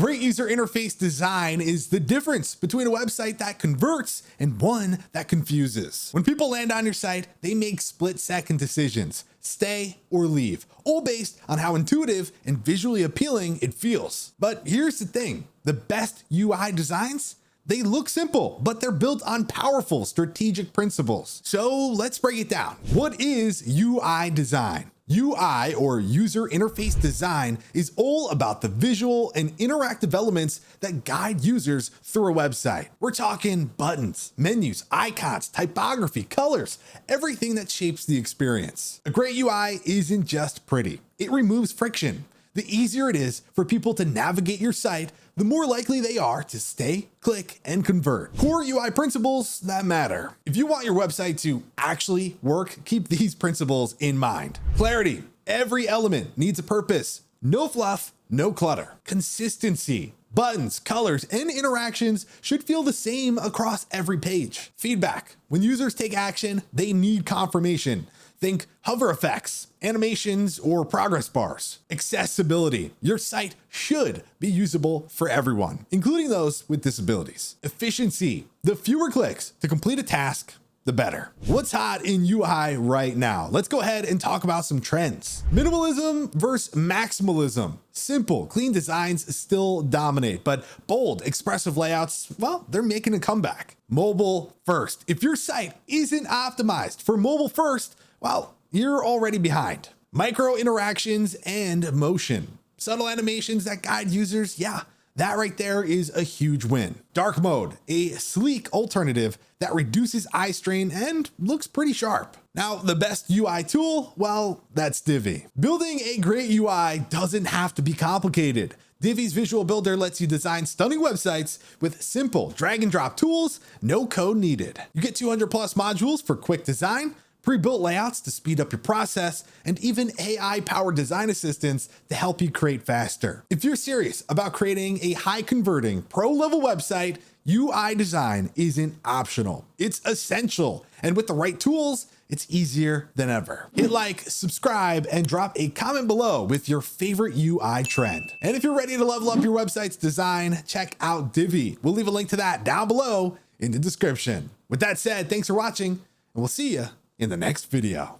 Great user interface design is the difference between a website that converts and one that confuses. When people land on your site, they make split-second decisions, stay or leave, all based on how intuitive and visually appealing it feels. But here's the thing, the best UI designs, they look simple, but they're built on powerful strategic principles. So let's break it down. What is UI design? UI, or user interface design, is all about the visual and interactive elements that guide users through a website. We're talking buttons, menus, icons, typography, colors, everything that shapes the experience. A great UI isn't just pretty, it removes friction. The easier it is for people to navigate your site, the more likely they are to stay, click, and convert. Core UI principles that matter. If you want your website to actually work, keep these principles in mind. Clarity. Every element needs a purpose. No fluff, no clutter. Consistency. Buttons, colors, and interactions should feel the same across every page. Feedback. When users take action, they need confirmation. Think hover effects, animations, or progress bars. Accessibility. Your site should be usable for everyone, including those with disabilities. Efficiency. The fewer clicks to complete a task, the better. What's hot in UI right now? Let's go ahead and talk about some trends. Minimalism versus maximalism. Simple, clean designs still dominate, but bold, expressive layouts, well, they're making a comeback. Mobile first. If your site isn't optimized for mobile first, well, you're already behind. Micro interactions and motion. Subtle animations that guide users, yeah, that right there is a huge win. Dark mode, a sleek alternative that reduces eye strain and looks pretty sharp. Now, the best UI tool, well, that's Divi. Building a great UI doesn't have to be complicated. Divi's visual builder lets you design stunning websites with simple drag and drop tools, no code needed. You get 200 plus modules for quick design, pre-built layouts to speed up your process, and even AI-powered design assistants to help you create faster. If you're serious about creating a high-converting, pro-level website, UI design isn't optional. It's essential, and with the right tools, it's easier than ever. Hit like, subscribe, and drop a comment below with your favorite UI trend. And if you're ready to level up your website's design, check out Divi. We'll leave a link to that down below in the description. With that said, thanks for watching, and we'll see you in the next video.